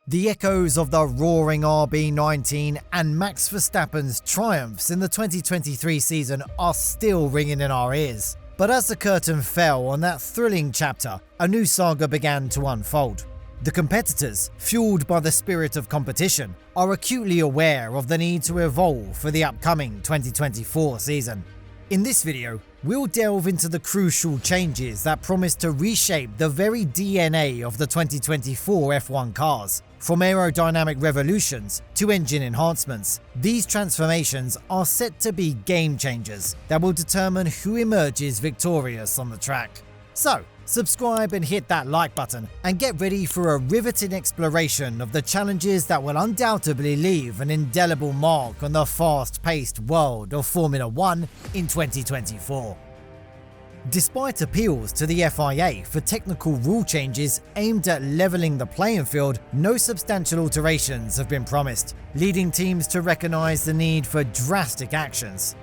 The echoes of the roaring RB19 and Max Verstappen's triumphs in the 2023 season are still ringing in our ears. But as the curtain fell on that thrilling chapter, a new saga began to unfold. The competitors, fueled by the spirit of competition, are acutely aware of the need to evolve for the upcoming 2024 season. In this video, we'll delve into the crucial changes that promise to reshape the very DNA of the 2024 F1 cars. From aerodynamic revolutions to engine enhancements, these transformations are set to be game changers that will determine who emerges victorious on the track. So, subscribe and hit that like button and get ready for a riveting exploration of the challenges that will undoubtedly leave an indelible mark on the fast-paced world of Formula 1 in 2024. Despite appeals to the FIA for technical rule changes aimed at leveling the playing field, no substantial alterations have been promised, leading teams to recognise the need for drastic actions.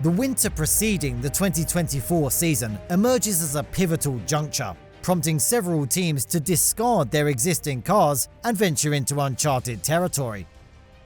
The winter preceding the 2024 season emerges as a pivotal juncture, prompting several teams to discard their existing cars and venture into uncharted territory.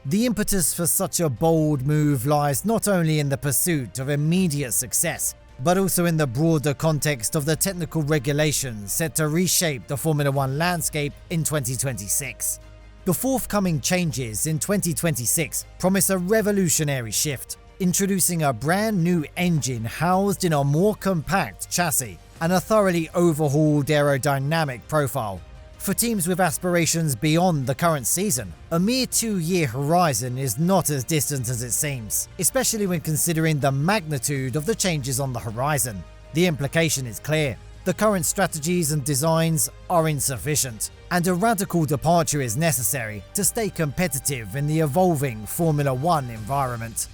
The impetus for such a bold move lies not only in the pursuit of immediate success, but also in the broader context of the technical regulations set to reshape the Formula 1 landscape in 2026. The forthcoming changes in 2026 promise a revolutionary shift, introducing a brand new engine housed in a more compact chassis and a thoroughly overhauled aerodynamic profile. For teams with aspirations beyond the current season, a mere 2-year horizon is not as distant as it seems, especially when considering the magnitude of the changes on the horizon. The implication is clear. The current strategies and designs are insufficient, and a radical departure is necessary to stay competitive in the evolving Formula 1 environment.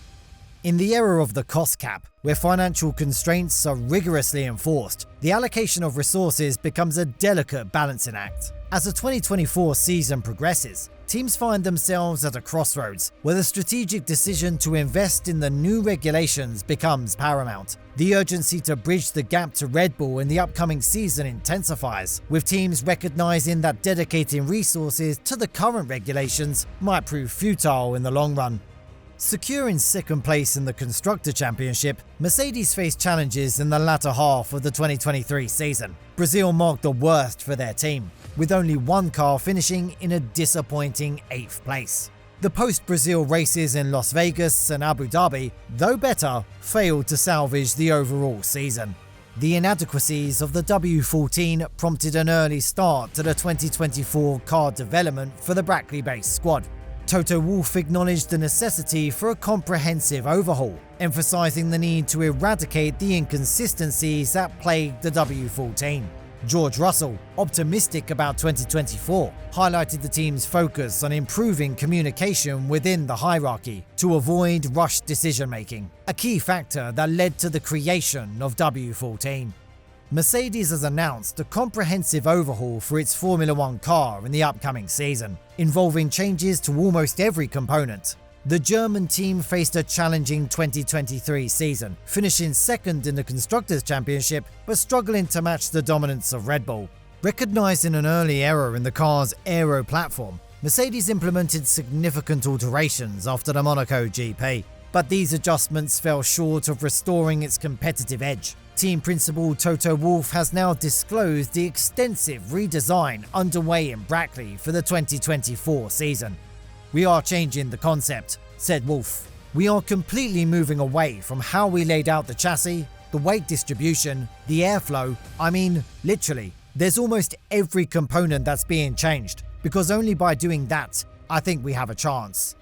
In the era of the cost cap, where financial constraints are rigorously enforced, the allocation of resources becomes a delicate balancing act. As the 2024 season progresses, teams find themselves at a crossroads where the strategic decision to invest in the new regulations becomes paramount. The urgency to bridge the gap to Red Bull in the upcoming season intensifies, with teams recognizing that dedicating resources to the current regulations might prove futile in the long run. Securing second place in the Constructor Championship, Mercedes faced challenges in the latter half of the 2023 season. Brazil marked the worst for their team, with only one car finishing in a disappointing 8th place. The post-Brazil races in Las Vegas and Abu Dhabi, though better, failed to salvage the overall season. The inadequacies of the W14 prompted an early start to the 2024 car development for the Brackley-based squad. Toto Wolff acknowledged the necessity for a comprehensive overhaul, emphasizing the need to eradicate the inconsistencies that plagued the W14. George Russell, optimistic about 2024, highlighted the team's focus on improving communication within the hierarchy to avoid rushed decision-making, a key factor that led to the creation of W14. Mercedes has announced a comprehensive overhaul for its Formula 1 car in the upcoming season, involving changes to almost every component. The German team faced a challenging 2023 season, finishing second in the Constructors' Championship but struggling to match the dominance of Red Bull. Recognizing an early error in the car's aero platform, Mercedes implemented significant alterations after the Monaco GP, but these adjustments fell short of restoring its competitive edge. Team principal Toto Wolff has now disclosed the extensive redesign underway in Brackley for the 2024 season. "We are changing the concept," said Wolff. "We are completely moving away from how we laid out the chassis, the weight distribution, the airflow. I mean, literally, there's almost every component that's being changed, because only by doing that, I think we have a chance."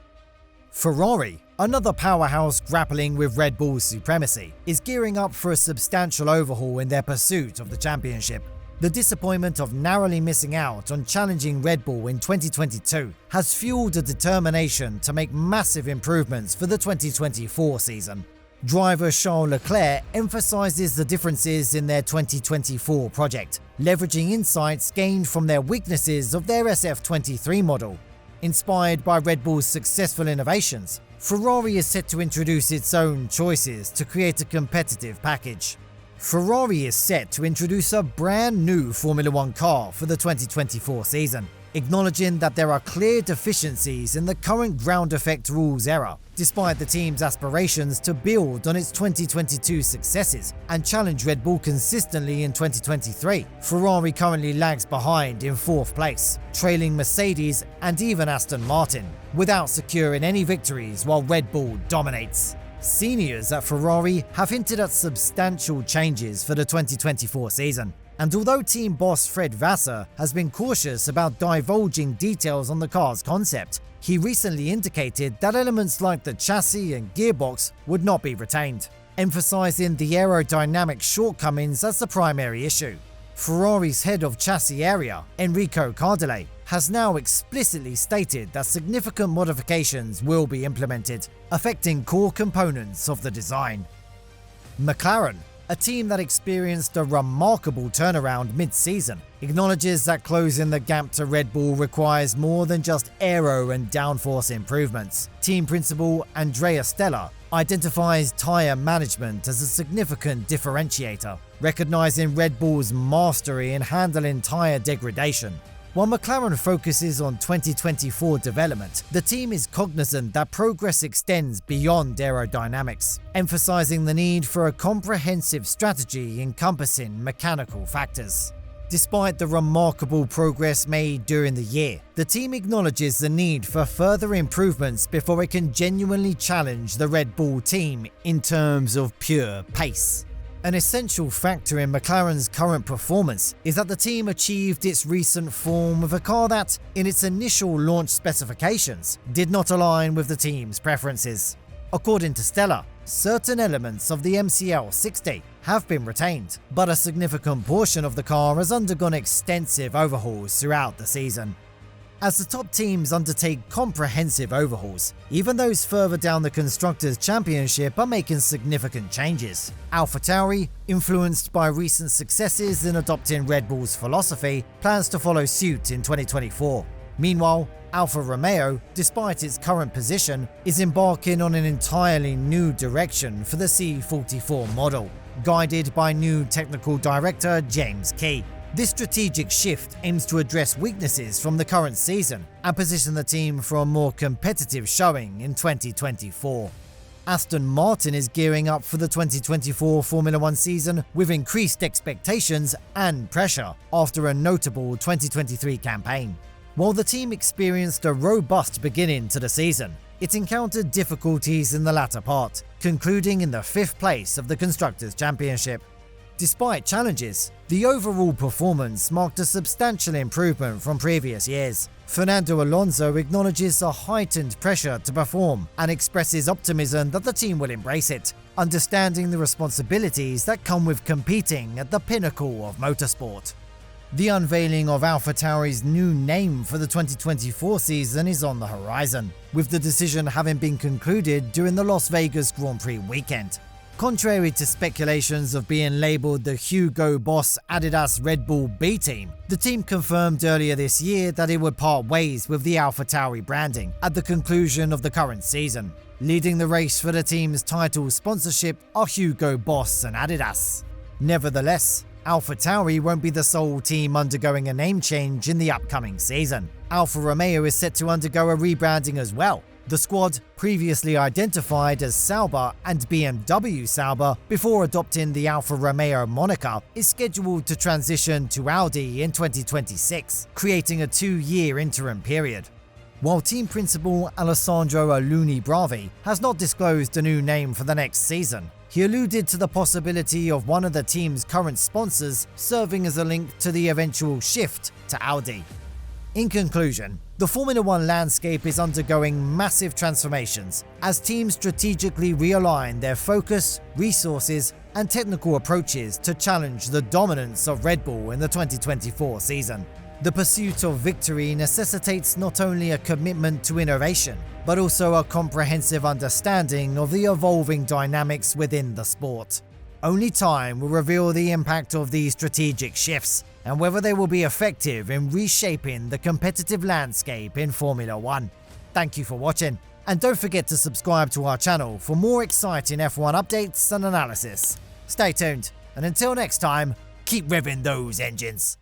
Ferrari, another powerhouse grappling with Red Bull's supremacy, is gearing up for a substantial overhaul in their pursuit of the championship. The disappointment of narrowly missing out on challenging Red Bull in 2022 has fueled a determination to make massive improvements for the 2024 season. Driver Charles Leclerc emphasizes the differences in their 2024 project, leveraging insights gained from their weaknesses of their SF23 model. Inspired by Red Bull's successful innovations, Ferrari is set to introduce its own choices to create a competitive package. Ferrari is set to introduce a brand new Formula 1 car for the 2024 season. acknowledging that there are clear deficiencies in the current ground effect rules era, despite the team's aspirations to build on its 2022 successes and challenge Red Bull consistently in 2023. Ferrari currently lags behind in 4th place, trailing Mercedes and even Aston Martin, without securing any victories while Red Bull dominates. Seniors at Ferrari have hinted at substantial changes for the 2024 season, and although team boss Fred Vasseur has been cautious about divulging details on the car's concept, he recently indicated that elements like the chassis and gearbox would not be retained, emphasizing the aerodynamic shortcomings as the primary issue. Ferrari's head of chassis area, Enrico Cardile, has now explicitly stated that significant modifications will be implemented, affecting core components of the design. McLaren, a team that experienced a remarkable turnaround mid-season, acknowledges that closing the gap to Red Bull requires more than just aero and downforce improvements. Team principal Andrea Stella identifies tyre management as a significant differentiator, recognizing Red Bull's mastery in handling tyre degradation. While McLaren focuses on 2024 development, the team is cognizant that progress extends beyond aerodynamics, emphasizing the need for a comprehensive strategy encompassing mechanical factors. Despite the remarkable progress made during the year, the team acknowledges the need for further improvements before it can genuinely challenge the Red Bull team in terms of pure pace. An essential factor in McLaren's current performance is that the team achieved its recent form with a car that, in its initial launch specifications, did not align with the team's preferences. According to Stella, certain elements of the MCL 60 have been retained, but a significant portion of the car has undergone extensive overhauls throughout the season. As the top teams undertake comprehensive overhauls, even those further down the Constructors' Championship are making significant changes. AlphaTauri, influenced by recent successes in adopting Red Bull's philosophy, plans to follow suit in 2024. Meanwhile, Alfa Romeo, despite its current position, is embarking on an entirely new direction for the C44 model, guided by new technical director James Key. This strategic shift aims to address weaknesses from the current season and position the team for a more competitive showing in 2024. Aston Martin is gearing up for the 2024 Formula 1 season with increased expectations and pressure after a notable 2023 campaign. While the team experienced a robust beginning to the season, it encountered difficulties in the latter part, concluding in the 5th place of the Constructors' Championship. Despite challenges, the overall performance marked a substantial improvement from previous years. Fernando Alonso acknowledges a heightened pressure to perform and expresses optimism that the team will embrace it, understanding the responsibilities that come with competing at the pinnacle of motorsport. The unveiling of AlphaTauri's new name for the 2024 season is on the horizon, with the decision having been concluded during the Las Vegas Grand Prix weekend. Contrary to speculations of being labelled the Hugo Boss Adidas Red Bull B team, the team confirmed earlier this year that it would part ways with the AlphaTauri branding at the conclusion of the current season. Leading the race for the team's title sponsorship are Hugo Boss and Adidas. Nevertheless, AlphaTauri won't be the sole team undergoing a name change in the upcoming season. Alfa Romeo is set to undergo a rebranding as well. The squad, previously identified as Sauber and BMW Sauber before adopting the Alfa Romeo moniker, is scheduled to transition to Audi in 2026, creating a 2-year interim period. While team principal Alessandro Aluni Bravi has not disclosed a new name for the next season, he alluded to the possibility of one of the team's current sponsors serving as a link to the eventual shift to Audi. In conclusion, the Formula 1 landscape is undergoing massive transformations as teams strategically realign their focus, resources, and technical approaches to challenge the dominance of Red Bull in the 2024 season. The pursuit of victory necessitates not only a commitment to innovation, but also a comprehensive understanding of the evolving dynamics within the sport. Only time will reveal the impact of these strategic shifts and whether they will be effective in reshaping the competitive landscape in Formula 1. Thank you for watching, and don't forget to subscribe to our channel for more exciting F1 updates and analysis. Stay tuned, and until next time, keep revving those engines.